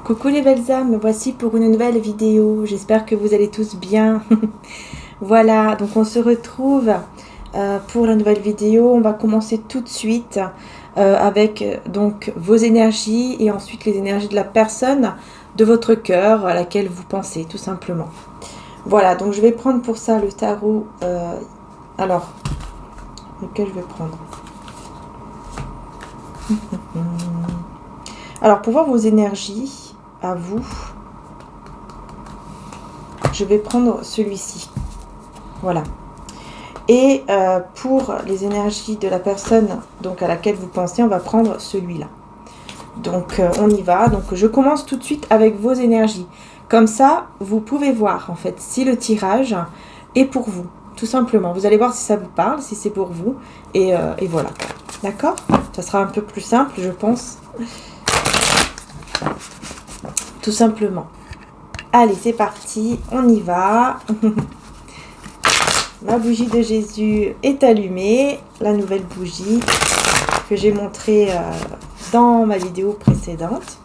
Coucou les belles âmes, me voici pour une nouvelle vidéo. J'espère que vous allez tous bien. Voilà, donc on se retrouve pour la nouvelle vidéo. On va commencer tout de suite avec donc vos énergies et ensuite les énergies de la personne de votre cœur à laquelle vous pensez, tout simplement. Voilà, donc je vais prendre pour ça le tarot. Alors, lequel je vais prendre? Alors, pour voir vos énergies à vous, je vais prendre celui-ci. Voilà. Et pour les énergies de la personne donc à laquelle vous pensez, on va prendre celui-là. Donc, on y va. Donc, je commence tout de suite avec vos énergies. Comme ça, vous pouvez voir, en fait, si le tirage est pour vous. Tout simplement. Vous allez voir si ça vous parle, si c'est pour vous. Et voilà. D'accord? Ça sera un peu plus simple, je pense. Tout simplement. Allez, c'est parti. On y va. Ma bougie de Jésus est allumée. La nouvelle bougie que j'ai montrée dans ma vidéo précédente.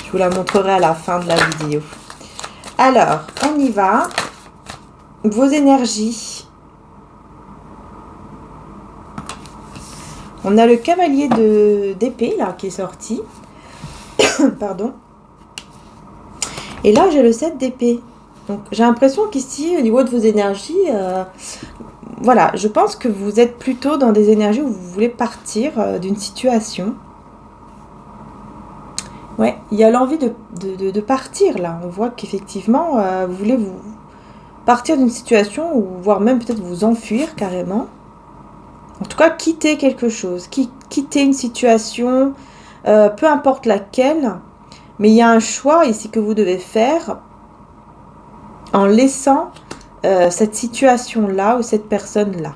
Je vous la montrerai à la fin de la vidéo. Alors, on y va. Vos énergies. On a le cavalier d'épée là qui est sorti. Pardon. Et là, j'ai le 7 d'épée. Donc, j'ai l'impression qu'ici, au niveau de vos énergies, voilà, je pense que vous êtes plutôt dans des énergies où vous voulez partir d'une situation. Ouais, il y a l'envie de partir là. On voit qu'effectivement, vous voulez vous partir d'une situation, ou voire même peut-être vous enfuir carrément. En tout cas, quitter quelque chose, quitter une situation, peu importe laquelle, mais il y a un choix ici que vous devez faire en laissant cette situation-là ou cette personne-là.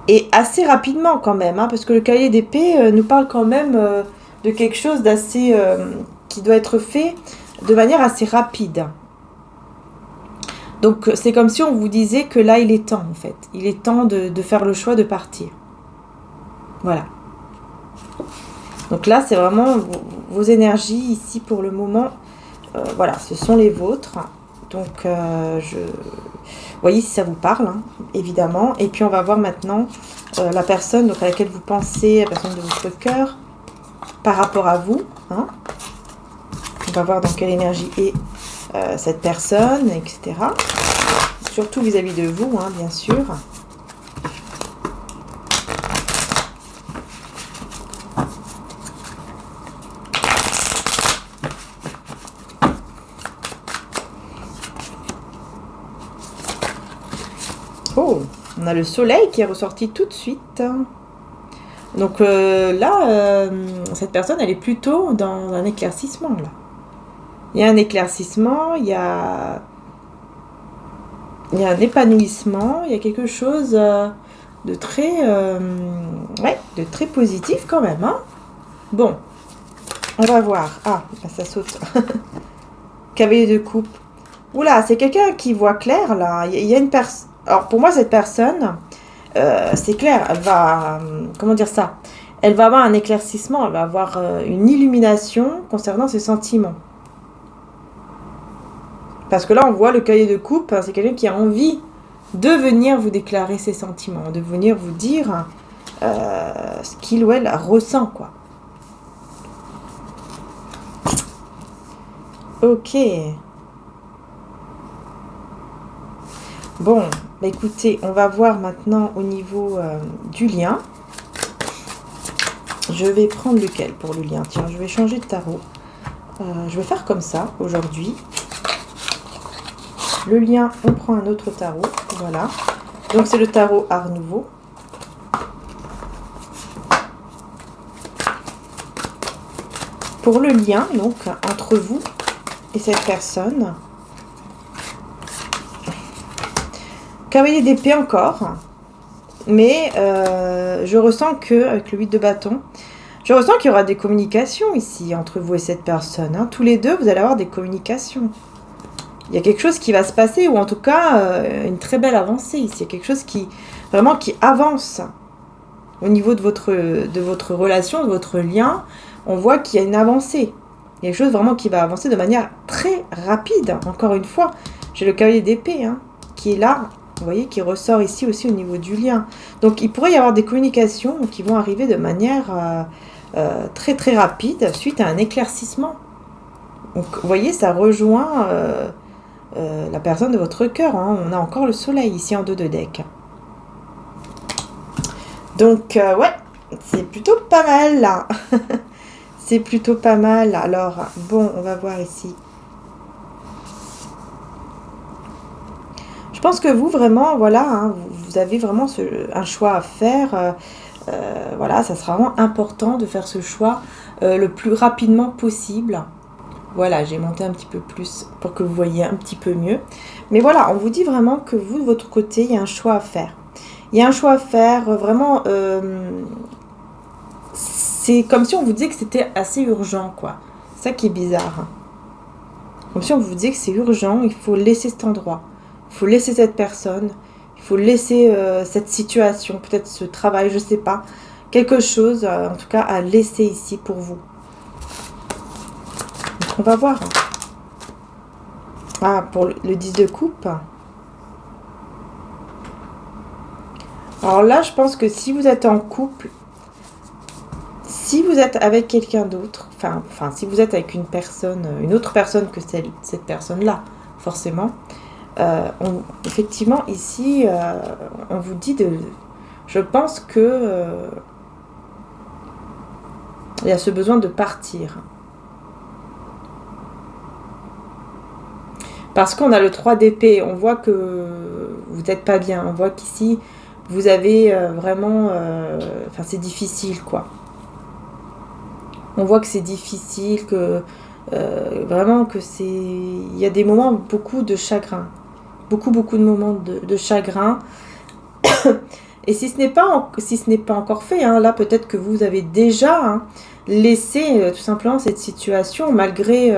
Et assez rapidement quand même, hein, parce que le cavalier d'épée nous parle quand même de quelque chose d'assez qui doit être fait de manière assez rapide. Donc c'est comme si on vous disait que là il est temps en fait. Il est temps de faire le choix de partir. Voilà. Donc là c'est vraiment vos énergies ici pour le moment. Voilà, ce sont les vôtres. Donc voyez si ça vous parle, hein, évidemment. Et puis on va voir maintenant la personne donc, à laquelle vous pensez, la personne de votre cœur, par rapport à vous. Hein. On va voir dans quelle énergie est cette personne, etc. Surtout vis-à-vis de vous, hein, bien sûr. Oh, on a le soleil qui est ressorti tout de suite. Donc là, cette personne, elle est plutôt dans un éclaircissement, là. Il y a un éclaircissement, il y a un épanouissement, il y a quelque chose de très positif quand même. Hein. Bon, on va voir. Ah, ça saute. Cavalier de coupe. Oula, c'est quelqu'un qui voit clair là. Il y a une personne. Alors pour moi, cette personne, c'est clair, elle va. Comment dire ça? Elle va avoir un éclaircissement, elle va avoir une illumination concernant ses sentiments. Parce que là, on voit le cavalier de coupe, c'est quelqu'un qui a envie de venir vous déclarer ses sentiments, de venir vous dire ce qu'il ou elle ressent, quoi. Ok. Bon, bah écoutez, on va voir maintenant au niveau du lien. Je vais prendre lequel pour le lien? Tiens, je vais changer de tarot. Je vais faire comme ça aujourd'hui. Le lien, on prend un autre tarot. Voilà. Donc, c'est le tarot Art Nouveau. Pour le lien, donc, entre vous et cette personne. Cavalier d'épée encore. Mais je ressens que, avec le 8 de bâton, je ressens qu'il y aura des communications ici entre vous et cette personne. Hein. Tous les deux, vous allez avoir des communications. Il y a quelque chose qui va se passer, ou en tout cas, une très belle avancée ici. Il y a quelque chose qui, vraiment, qui avance. au niveau de votre relation, de votre lien, on voit qu'il y a une avancée. Il y a quelque chose vraiment qui va avancer de manière très rapide. Encore une fois, j'ai le cavalier d'épée qui est là, vous voyez, qui ressort ici aussi au niveau du lien. Donc il pourrait y avoir des communications qui vont arriver de manière très très rapide suite à un éclaircissement. Donc vous voyez, ça rejoint la personne de votre cœur. On a encore le soleil ici en 2 de deck. Donc ouais, c'est plutôt pas mal là. C'est plutôt pas mal. Alors, bon, on va voir ici. Je pense que vous, vraiment, voilà, vous avez vraiment un choix à faire. Voilà, ça sera vraiment important de faire ce choix le plus rapidement possible. Voilà, j'ai monté un petit peu plus pour que vous voyez un petit peu mieux. Mais voilà, on vous dit vraiment que vous, de votre côté, il y a un choix à faire. Il y a un choix à faire, vraiment... c'est comme si on vous disait que c'était assez urgent, quoi. C'est ça qui est bizarre. Comme si on vous disait que c'est urgent, il faut laisser cet endroit. Il faut laisser cette personne. Il faut laisser cette situation, peut-être ce travail, je sais pas. Quelque chose, en tout cas, à laisser ici pour vous. Donc, on va voir. Ah, pour le 10 de coupe. Alors là, je pense que si vous êtes en couple, si vous êtes avec quelqu'un d'autre, enfin, si vous êtes avec une autre personne que cette personne-là, forcément, effectivement, ici, on vous dit je pense que il y a ce besoin de partir. Parce qu'on a le 3 d'épée, on voit que vous n'êtes pas bien, on voit qu'ici, vous avez vraiment... Enfin, c'est difficile, quoi. On voit que c'est difficile, que vraiment que c'est... Il y a des moments, beaucoup de chagrin. Beaucoup de moments de chagrin. Et si ce n'est pas encore fait, là, peut-être que vous avez déjà laissé tout simplement cette situation, malgré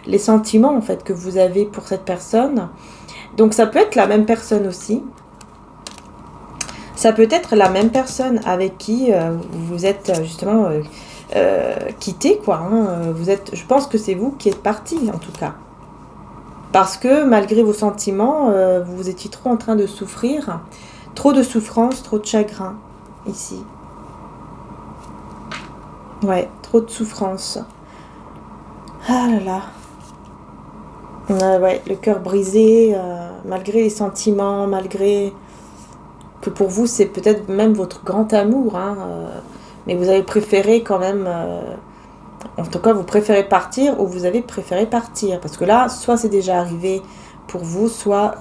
les sentiments, en fait, que vous avez pour cette personne. Donc, ça peut être la même personne aussi. Ça peut être la même personne avec qui vous êtes justement quitté, quoi. Je pense que c'est vous qui êtes parti, en tout cas. Parce que malgré vos sentiments, vous étiez trop en train de souffrir. Trop de souffrance, trop de chagrin, ici. Ouais, trop de souffrance. Ah là là. Ouais, le cœur brisé, malgré les sentiments, malgré... que pour vous, c'est peut-être même votre grand amour, mais vous avez préféré quand même... en tout cas, vous préférez partir ou vous avez préféré partir. Parce que là, soit c'est déjà arrivé pour vous, soit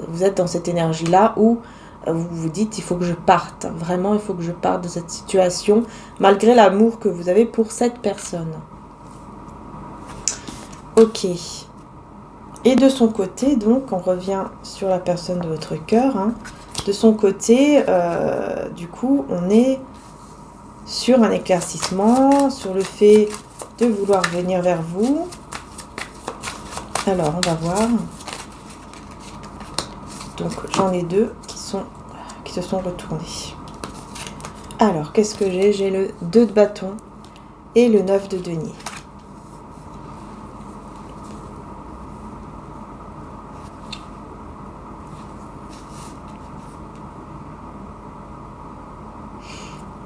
vous êtes dans cette énergie-là où vous vous dites, il faut que je parte. Vraiment, il faut que je parte de cette situation, malgré l'amour que vous avez pour cette personne. Ok. Et de son côté, donc, on revient sur la personne de votre cœur. De son côté, du coup, on est sur un éclaircissement, sur le fait de vouloir venir vers vous. Alors, on va voir. Donc, j'en ai 2 qui se sont retournés. Alors, qu'est-ce que j'ai? J'ai le 2 de bâton et le 9 de denier.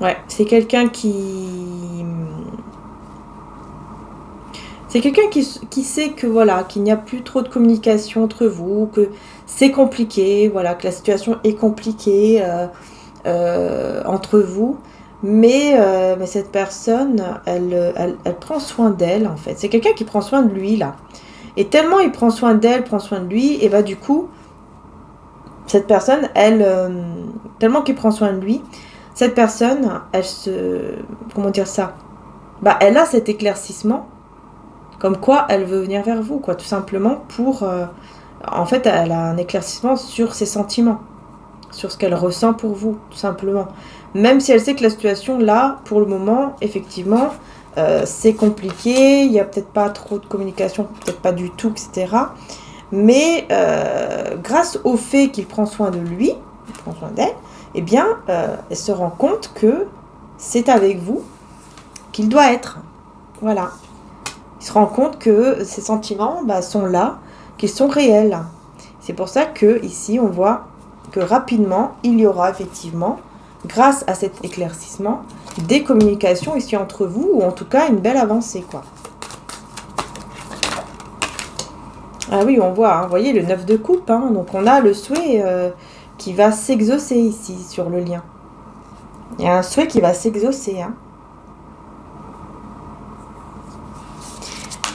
Ouais, c'est quelqu'un qui... C'est quelqu'un qui sait que voilà, qu'il n'y a plus trop de communication entre vous, que c'est compliqué, voilà, que la situation est compliquée entre vous. Mais cette personne, elle prend soin d'elle, en fait. C'est quelqu'un qui prend soin de lui, là. Et tellement il prend soin d'elle, prend soin de lui, et bah du coup, cette personne, tellement qu'il prend soin de lui, cette personne, elle se... Comment dire ça? Bah, elle a cet éclaircissement, comme quoi elle veut venir vers vous, quoi, tout simplement pour... en fait, elle a un éclaircissement sur ses sentiments, sur ce qu'elle ressent pour vous, tout simplement. Même si elle sait que la situation, là, pour le moment, effectivement, c'est compliqué, il n'y a peut-être pas trop de communication, peut-être pas du tout, etc. Mais grâce au fait qu'il prend soin de lui, il prend soin d'elle, eh bien, elle se rend compte que c'est avec vous qu'il doit être. Voilà. Il se rend compte que ces sentiments sont là, qu'ils sont réels. C'est pour ça que ici, on voit que rapidement, il y aura effectivement, grâce à cet éclaircissement, des communications ici entre vous, ou en tout cas une belle avancée, quoi. Ah oui, on voit, hein, vous voyez, le 9 de coupe, hein, donc on a le souhait qui va s'exaucer ici, sur le lien. Il y a un souhait qui va s'exaucer, hein.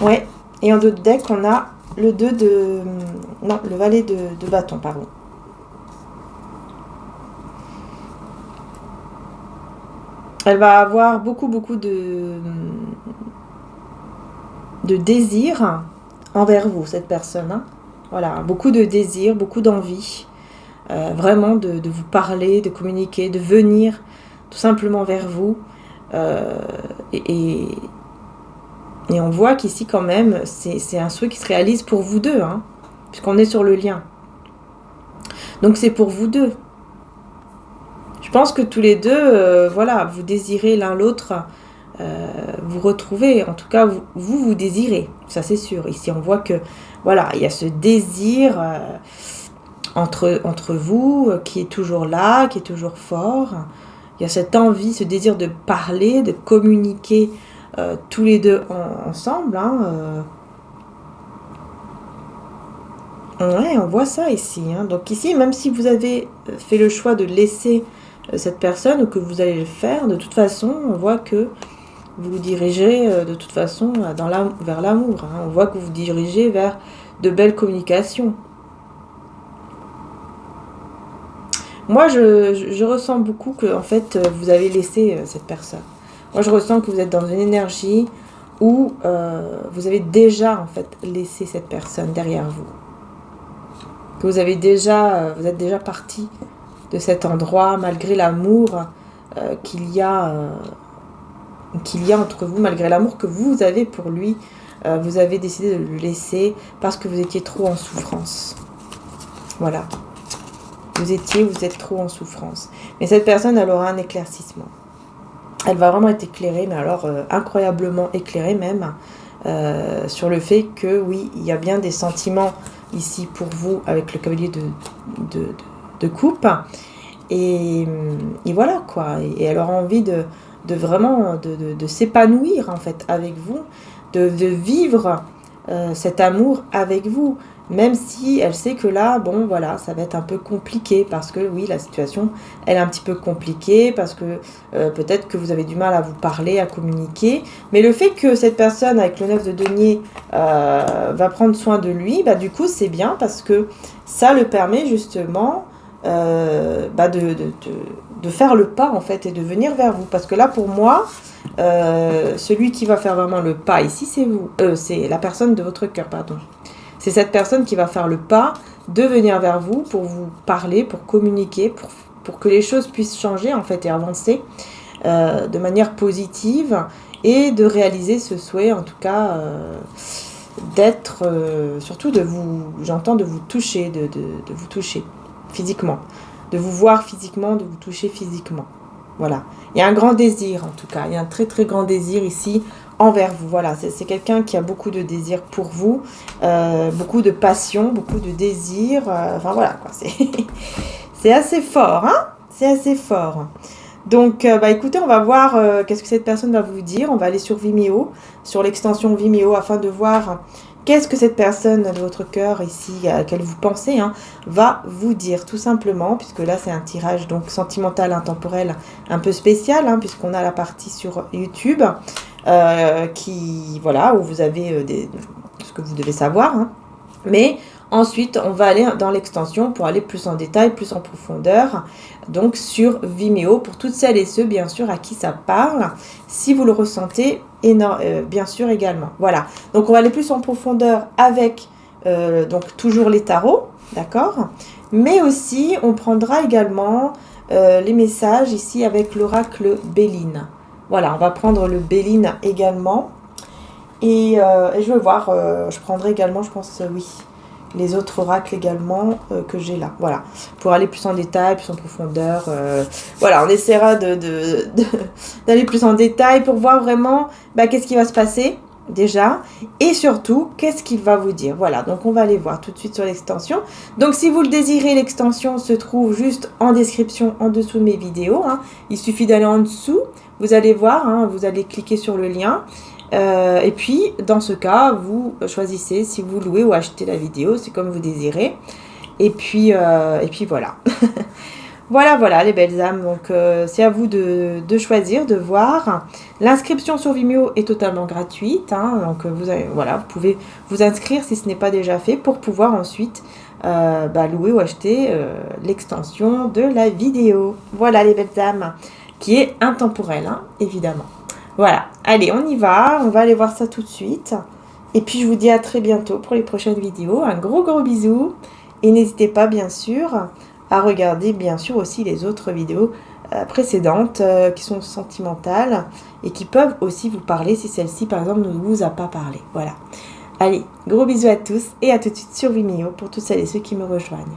Ouais, et en dos de deck, on a le 2 de... Non, le valet de bâton, pardon. Elle va avoir beaucoup de désir envers vous, cette personne. Hein. Voilà, beaucoup de désir, beaucoup d'envie. Vraiment de vous parler, de communiquer, de venir tout simplement vers vous. Et on voit qu'ici, quand même, c'est un souhait qui se réalise pour vous deux, hein, puisqu'on est sur le lien. Donc, c'est pour vous deux. Je pense que tous les deux, voilà, vous désirez l'un l'autre, vous retrouver. En tout cas, vous désirez. Ça, c'est sûr. Ici, on voit que, voilà, il y a ce désir entre vous qui est toujours là, qui est toujours fort. Il y a cette envie, ce désir de parler, de communiquer tous les deux ensemble. Hein, Ouais, on voit ça ici. Hein. Donc ici, même si vous avez fait le choix de laisser cette personne ou que vous allez le faire, de toute façon, on voit que vous vous dirigez de toute façon vers l'amour. Hein. On voit que vous vous dirigez vers de belles communications. Moi, je ressens beaucoup que, en fait, vous avez laissé cette personne. Moi, je ressens que vous êtes dans une énergie où vous avez déjà, en fait, laissé cette personne derrière vous. Que vous êtes déjà parti de cet endroit, malgré l'amour qu'il y a entre vous, malgré l'amour que vous avez pour lui. Vous avez décidé de le laisser parce que vous étiez trop en souffrance. Voilà. Vous êtes trop en souffrance. Mais cette personne, elle aura un éclaircissement. Elle va vraiment être éclairée, mais alors incroyablement éclairée même, sur le fait que oui, il y a bien des sentiments ici pour vous avec le cavalier de coupe. Et voilà quoi. Et elle aura envie de vraiment de s'épanouir en fait avec vous, de vivre cet amour avec vous. Même si elle sait que là, bon, voilà, ça va être un peu compliqué parce que, oui, la situation, elle est un petit peu compliquée parce que peut-être que vous avez du mal à vous parler, à communiquer. Mais le fait que cette personne, avec le 9 de denier, va prendre soin de lui, du coup, c'est bien parce que ça le permet justement de faire le pas, en fait, et de venir vers vous. Parce que là, pour moi, celui qui va faire vraiment le pas ici, c'est vous. C'est la personne de votre cœur, pardon. C'est cette personne qui va faire le pas de venir vers vous pour vous parler, pour communiquer, pour que les choses puissent changer en fait et avancer de manière positive et de réaliser ce souhait en tout cas d'être, surtout de vous toucher, de vous toucher physiquement, de vous voir physiquement, de vous toucher physiquement. Voilà. Il y a un grand désir en tout cas, il y a un très très grand désir ici envers vous. Voilà, c'est quelqu'un qui a beaucoup de désir pour vous, beaucoup de passion, beaucoup de désir. Enfin voilà, quoi. C'est assez fort, hein. C'est assez fort. Donc, écoutez, on va voir qu'est-ce que cette personne va vous dire. On va aller sur Vimeo, sur l'extension Vimeo, afin de voir qu'est-ce que cette personne de votre cœur ici, à laquelle vous pensez, hein, va vous dire, tout simplement, puisque là, c'est un tirage donc sentimental, intemporel, un peu spécial, hein, puisqu'on a la partie sur YouTube, où vous avez ce que vous devez savoir, hein. Mais ensuite, on va aller dans l'extension pour aller plus en détail, plus en profondeur, donc sur Vimeo, pour toutes celles et ceux, bien sûr, à qui ça parle, si vous le ressentez, bien sûr, également. Voilà, donc on va aller plus en profondeur avec, donc toujours les tarots, d'accord? Mais aussi, on prendra également les messages ici avec l'oracle Béline. Voilà, on va prendre le Béline également. Et je vais voir, je prendrai également, je pense, oui, les autres oracles également que j'ai là. Voilà, pour aller plus en détail, plus en profondeur. Voilà, on essaiera d'aller plus en détail pour voir vraiment qu'est-ce qui va se passer déjà, et surtout, qu'est-ce qu'il va vous dire. Voilà, donc on va aller voir tout de suite sur l'extension. Donc si vous le désirez, l'extension se trouve juste en description en dessous de mes vidéos. Il suffit d'aller en dessous, vous allez voir, vous allez cliquer sur le lien. Et puis, dans ce cas, vous choisissez si vous louez ou achetez la vidéo, c'est comme vous désirez. Et puis voilà. Voilà les belles âmes, donc c'est à vous de choisir, de voir. L'inscription sur Vimeo est totalement gratuite, donc vous pouvez vous inscrire si ce n'est pas déjà fait pour pouvoir ensuite louer ou acheter l'extension de la vidéo. Voilà les belles âmes, qui est intemporelle, évidemment. Voilà, allez, on y va, on va aller voir ça tout de suite. Et puis je vous dis à très bientôt pour les prochaines vidéos. Un gros bisou, et n'hésitez pas bien sûr à regarder bien sûr aussi les autres vidéos précédentes qui sont sentimentales et qui peuvent aussi vous parler si celle-ci par exemple ne vous a pas parlé. Voilà. Allez, gros bisous à tous et à tout de suite sur Vimeo pour toutes celles et ceux qui me rejoignent.